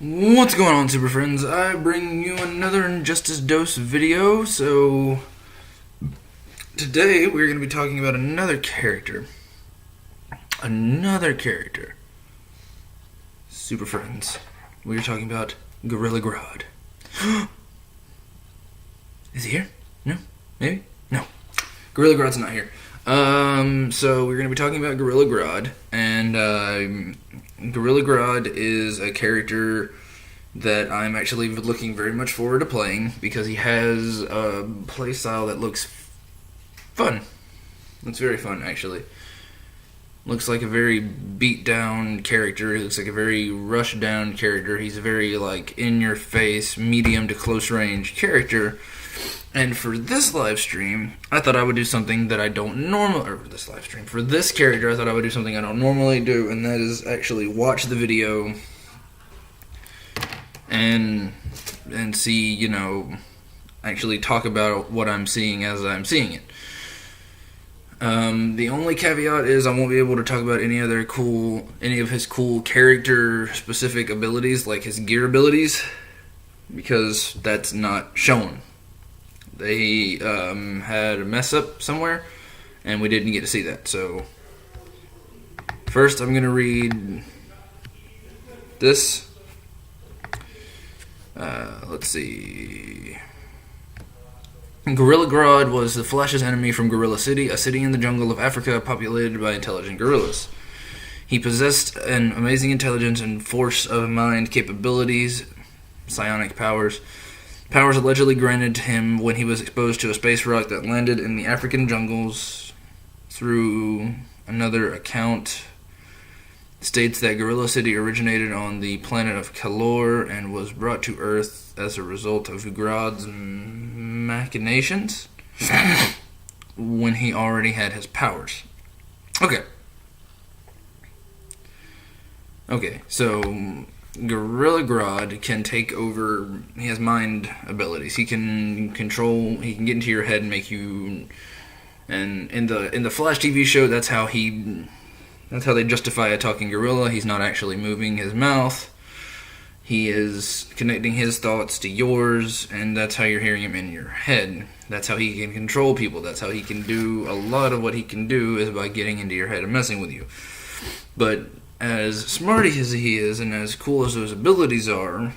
What's going on, Super Friends? I bring you another Injustice Dose video. So, today we're going to be talking about another character. Super Friends. We're talking about Gorilla Grodd. Is he here? No? Maybe? No. Gorilla Grodd's not here. So we're going to be talking about Gorilla Grodd, and Gorilla Grodd is a character that I'm actually looking very much forward to playing because he has a playstyle that looks fun. Looks very fun, actually. Looks like a very beat down character. He looks like a very rushed down character. He's a very in your face, medium to close range character. And for this live stream, I thought I would do something that I don't normally... Or this live stream. For this character, I thought I would do something I don't normally do, and that is actually watch the video and see, actually talk about what I'm seeing as I'm seeing it. The only caveat is I won't be able to talk about any of his cool character-specific abilities, like his gear abilities, because that's not shown. They had a mess up somewhere, and we didn't get to see that. So, first I'm going to read this. Let's see. Gorilla Grodd was the Flash's enemy from Gorilla City, a city in the jungle of Africa populated by intelligent gorillas. He possessed an amazing intelligence and force of mind capabilities, psionic powers allegedly granted to him when he was exposed to a space rock that landed in the African jungles. Through another account, states that Gorilla City originated on the planet of Kalor and was brought to Earth as a result of Grodd's machinations when he already had his powers. Okay, so Gorilla Grodd can take over. He has mind abilities. He can control. He can get into your head and make you. And in the Flash TV show, that's how they justify a talking gorilla. He's not actually moving his mouth. He is connecting his thoughts to yours, and that's how you're hearing him in your head. That's how he can control people. That's how he can do a lot of what he can do is by getting into your head and messing with you. But as smart as he is and as cool as those abilities are,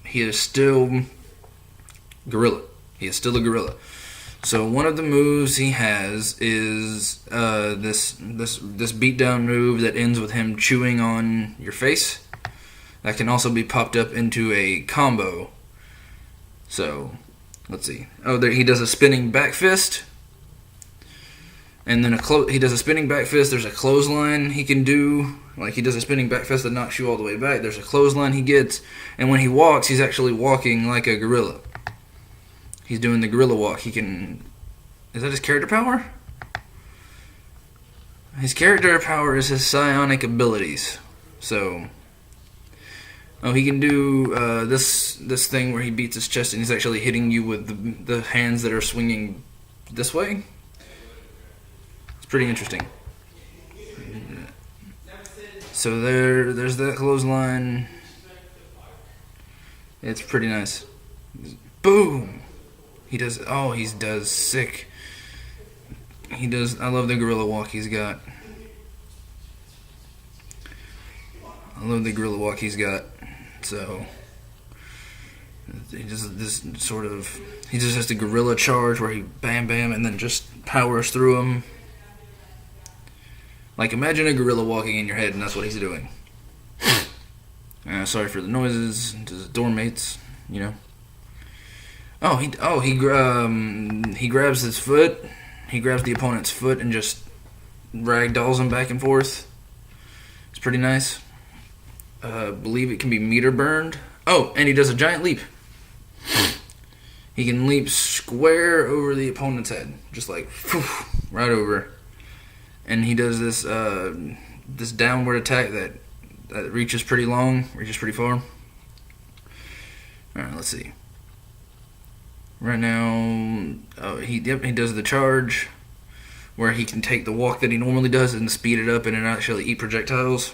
he is still gorilla. He is still a gorilla. So one of the moves he has is this beatdown move that ends with him chewing on your face. That can also be popped up into a combo. So, let's see. Oh, there he does a spinning back fist. And then he does a spinning back fist. There's a clothesline he can do. He does a spinning back fist that knocks you all the way back. There's a clothesline he gets. And when he walks, he's actually walking like a gorilla. He's doing the gorilla walk. He can... Is that his character power? His character power is his psionic abilities. So... Oh, he can do this thing where he beats his chest and he's actually hitting you with the hands that are swinging this way. It's pretty interesting. So there's that clothesline. It's pretty nice. Boom! He does sick. He does, I love the gorilla walk he's got. So, he does this he just has the gorilla charge where he bam bam and then just powers through him. Imagine a gorilla walking in your head, and that's what he's doing. Sorry for the noises, to his doormates, he grabs his foot, he grabs the opponent's foot and just ragdolls him back and forth. It's pretty nice. Believe it can be meter burned. Oh, and he does a giant leap. He can leap square over the opponent's head, just right over. And he does this downward attack that reaches pretty far. All right, let's see. Right now, he does the charge where he can take the walk that he normally does and speed it up and actually eat projectiles.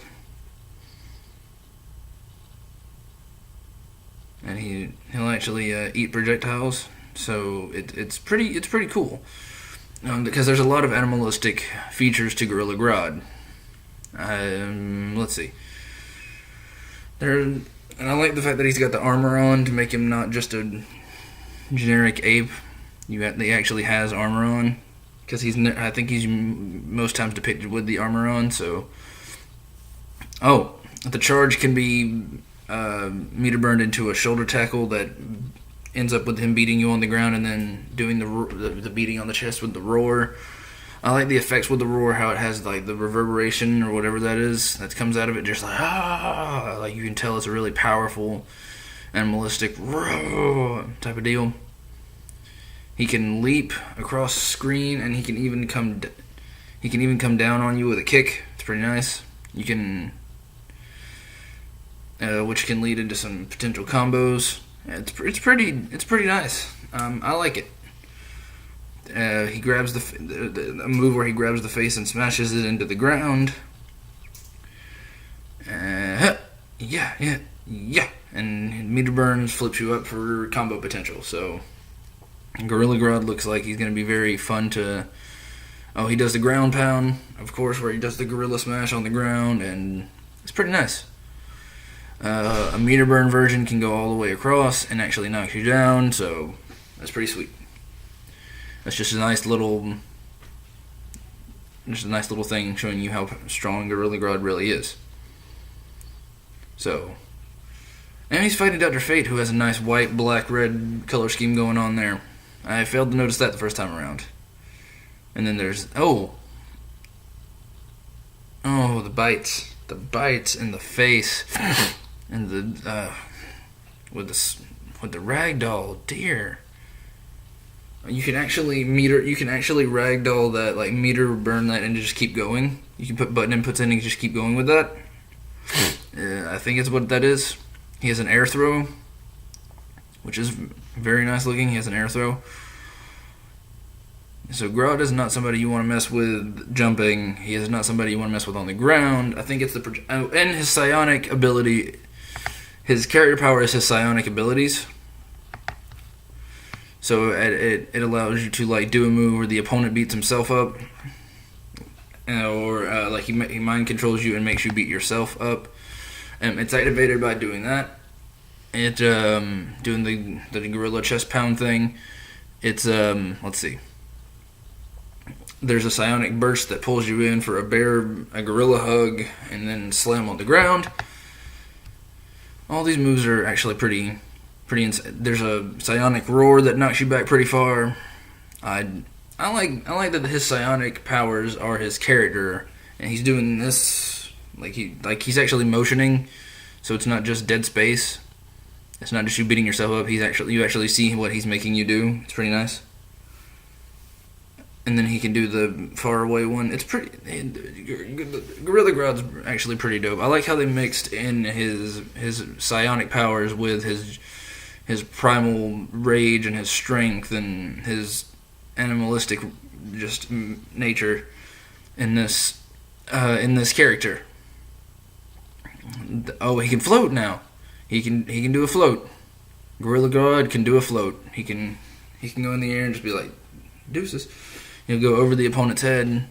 and he'll actually eat projectiles. So it's pretty cool, because there's a lot of animalistic features to Gorilla Grodd. Let's see. And I like the fact that he's got the armor on to make him not just a generic ape. He actually has armor on, because I think he's most times depicted with the armor on. So, the charge can be meter burned into a shoulder tackle that ends up with him beating you on the ground and then doing the beating on the chest with the roar. I like the effects with the roar, how it has like the reverberation or whatever that is that comes out of it, just like you can tell it's a really powerful animalistic roar type of deal. He can leap across the screen, and he can even come down on you with a kick. It's pretty nice. You can, which can lead into some potential combos. It's pretty nice. I like it. He grabs a move where he grabs the face and smashes it into the ground. Yeah. And meter burns flips you up for combo potential. So Gorilla Grodd looks like he's going to be very fun to. Oh, he does the ground pound, of course, where he does the gorilla smash on the ground, and it's pretty nice. A meter burn version can go all the way across and actually knock you down, so that's pretty sweet. That's just a nice little thing showing you how strong Gorilla Grodd really is. So, and he's fighting Dr. Fate, who has a nice white, black, red color scheme going on there. I failed to notice that the first time around. And then there's the bites in the face, and the with the ragdoll deer. You can actually ragdoll that, like meter burn that and just keep going. You can put button inputs in and just keep going with that. I think it's what that is. He has an air throw, which is very nice looking. He has an air throw. So Grodd is not somebody you want to mess with jumping. He is not somebody you want to mess with on the ground. I think it's and his psionic ability. His character power is his psionic abilities. So it allows you to like do a move where the opponent beats himself up, or like he mind controls you and makes you beat yourself up. It's activated by doing that. It doing the gorilla chest pound thing. It's let's see. There's a psionic burst that pulls you in for a gorilla hug, and then slam on the ground. All these moves are actually pretty insane. There's a psionic roar that knocks you back pretty far. I like that his psionic powers are his character, and he's doing this he's actually motioning, so it's not just dead space. It's not just you beating yourself up. You actually see what he's making you do. It's pretty nice. And then he can do the far away one. It's pretty. Gorilla Grodd's actually pretty dope. I like how they mixed in his psionic powers with his primal rage and his strength and his animalistic just nature in this character. Oh, he can float now. He can do a float. Gorilla Grodd can do a float. He can go in the air and just be like deuces. He'll go over the opponent's head.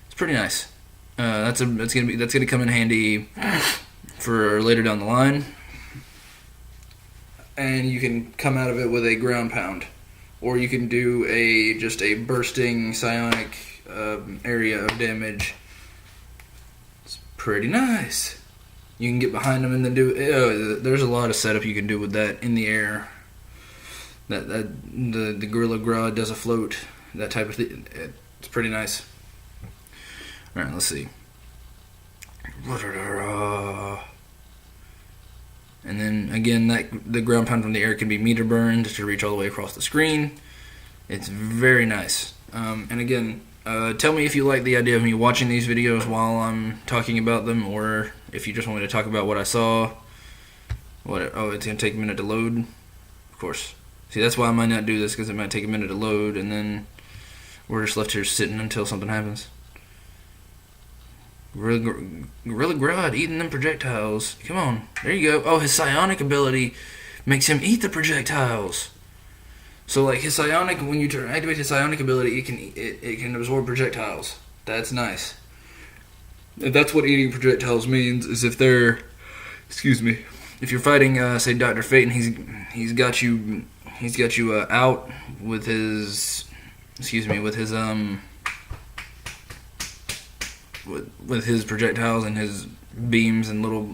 It's pretty nice. That's gonna come in handy for later down the line. And you can come out of it with a ground pound, or you can do just a bursting psionic area of damage. It's pretty nice. You can get behind them and then do. There's a lot of setup you can do with that in the air. The Gorilla Grodd does a float. That type of thing. It's pretty nice. Alright, let's see. And then again, the ground pound from the air can be meter burned to reach all the way across the screen. It's very nice. And again, tell me if you like the idea of me watching these videos while I'm talking about them, or if you just want me to talk about what I saw. It's going to take a minute to load. Of course. See, that's why I might not do this, because it might take a minute to load, and then we're just left here sitting until something happens. Gorilla Grodd eating them projectiles. Come on. There you go. Oh, his psionic ability makes him eat the projectiles. So like his psionic, when you activate his psionic ability, it can absorb projectiles. That's nice. If that's what eating projectiles means, is if they're, excuse me, if you're fighting, say Dr. Fate, and he's got you out with his, with his projectiles and his beams and little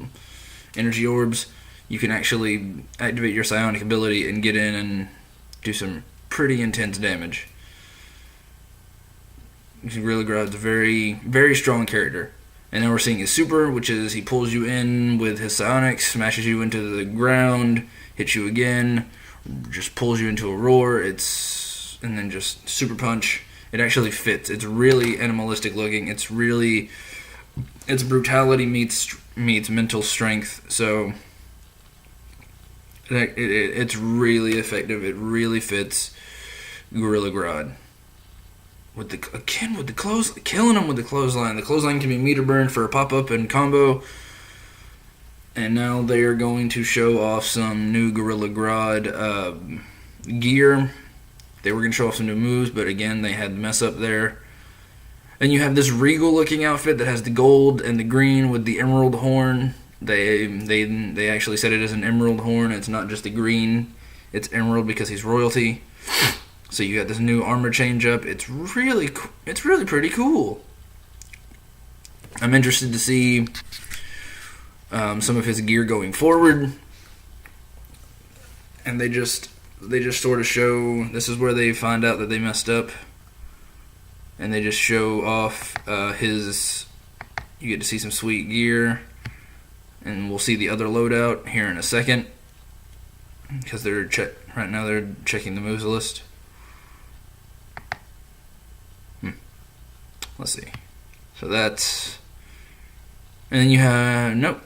energy orbs, you can actually activate your psionic ability and get in and do some pretty intense damage. Gorilla Grodd's a very, very strong character. And then we're seeing his super, which is he pulls you in with his psionics, smashes you into the ground, hits you again, just pulls you into a roar. And then just super punch. It actually fits. It's really animalistic looking. It's brutality meets mental strength. So it's really effective. It really fits Gorilla Grodd. Killing him with the clothesline. The clothesline can be meter burn for a pop-up and combo. And now they are going to show off some new Gorilla Grodd gear. They were going to show off some new moves, but again, they had the mess up there. And you have this regal-looking outfit that has the gold and the green with the emerald horn. They actually said it is an emerald horn. It's not just the green. It's emerald because he's royalty. So you got this new armor change up. It's really pretty cool. I'm interested to see some of his gear going forward. And they just sort of show, this is where they find out that they messed up. And they just show off his, you get to see some sweet gear. And we'll see the other loadout here in a second. Because right now they're checking the moves list. Let's see. So that's... And then you have... No.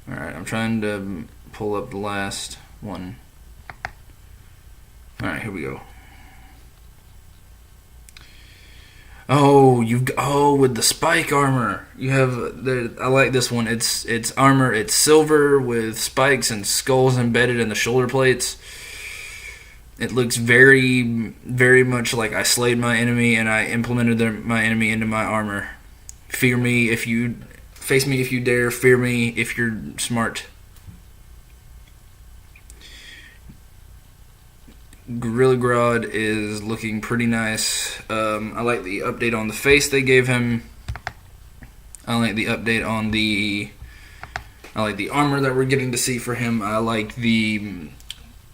Alright, I'm trying to pull up the last one. Alright, here we go. With the spike armor. You have... I like this one. It's armor. It's silver with spikes and skulls embedded in the shoulder plates. It looks very, very much like I slayed my enemy and I implemented my enemy into my armor. Fear me if you... Face me if you dare. Fear me if you're smart. Gorilla Grodd is looking pretty nice. I like the update on the face they gave him. I like the update on I like the armor that we're getting to see for him. I like I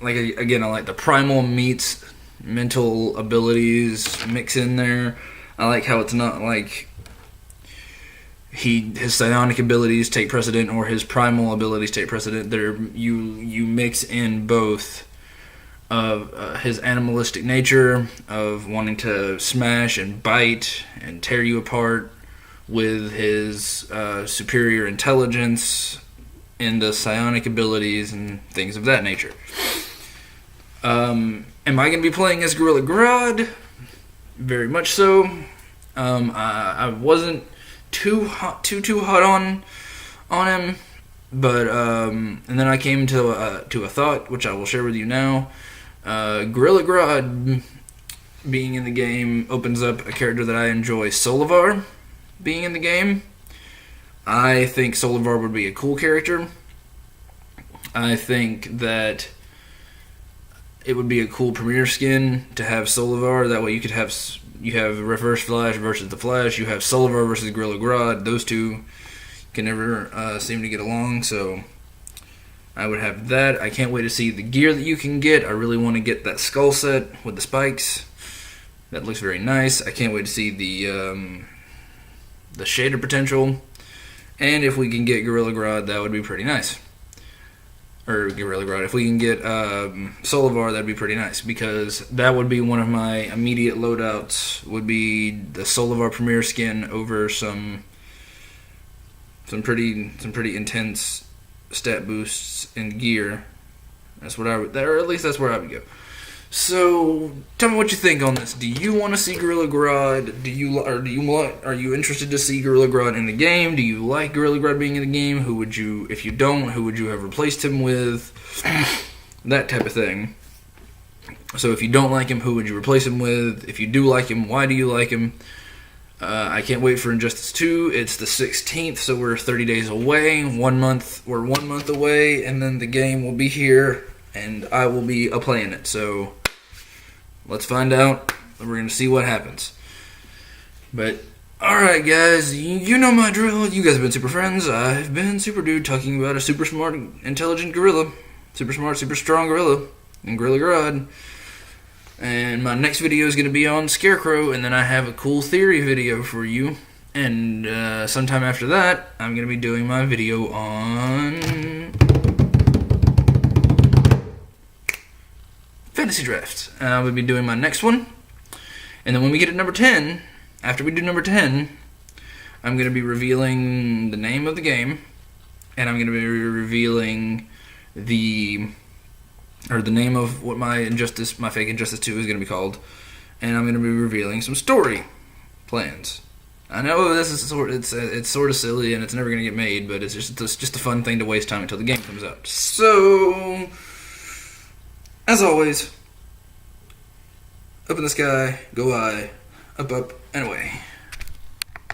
like the primal meets mental abilities mix in there. I like how it's not like his psionic abilities take precedent or his primal abilities take precedent. You mix in both of his animalistic nature of wanting to smash and bite and tear you apart with his superior intelligence and the psionic abilities and things of that nature. Am I going to be playing as Gorilla Grodd? Very much so. I wasn't too hot on him, but and then I came to a thought which I will share with you now. Gorilla Grodd being in the game opens up a character that I enjoy, Solivar, being in the game. I think Solivar would be a cool character. I think that it would be a cool premiere skin to have Solivar. That way you have Reverse Flash versus the Flash. You have Solivar versus Gorilla Grodd. Those two can never seem to get along, so I would have that. I can't wait to see the gear that you can get. I really want to get that skull set with the spikes. That looks very nice. I can't wait to see the shader potential. And if we can get Gorilla Grodd, that would be pretty nice. Or Gorilla Grodd. If we can get Solivar, that'd be pretty nice, because that would be one of my immediate loadouts. Would be the Solivar Premier skin over some pretty intense stat boosts in gear. That's what or at least that's where I would go. So tell me what you think on this. Do you want to see Gorilla Grodd? Are you interested to see Gorilla Grodd in the game? Do you like Gorilla Grodd being in the game? Who would you, if you don't, who would you have replaced him with? That type of thing. So if you don't like him, who would you replace him with? If you do like him, why do you like him? I can't wait for Injustice 2. It's the 16th, so we're 30 days away. 1 month, we're 1 month away, and then the game will be here, and I will be playing it. So let's find out. We're going to see what happens. But, alright guys, you know my drill. You guys have been Super Friends. I've been SuperDude, talking about a super smart, intelligent gorilla. Super smart, super strong gorilla. And Gorilla Grodd. And my next video is going to be on Scarecrow, and then I have a cool theory video for you. And sometime after that, I'm going to be doing my video on Fantasy Drafts. And I'm going to be doing my next one. And then when we get to number 10, after we do number 10, I'm going to be revealing the name of the game. And I'm going to be revealing the name of what my fake Injustice 2 is going to be called, and I'm going to be revealing some story plans. I know this is it's sort of silly and it's never going to get made, but it's just a fun thing to waste time until the game comes out. So, as always, up in the sky, go I, up, and away.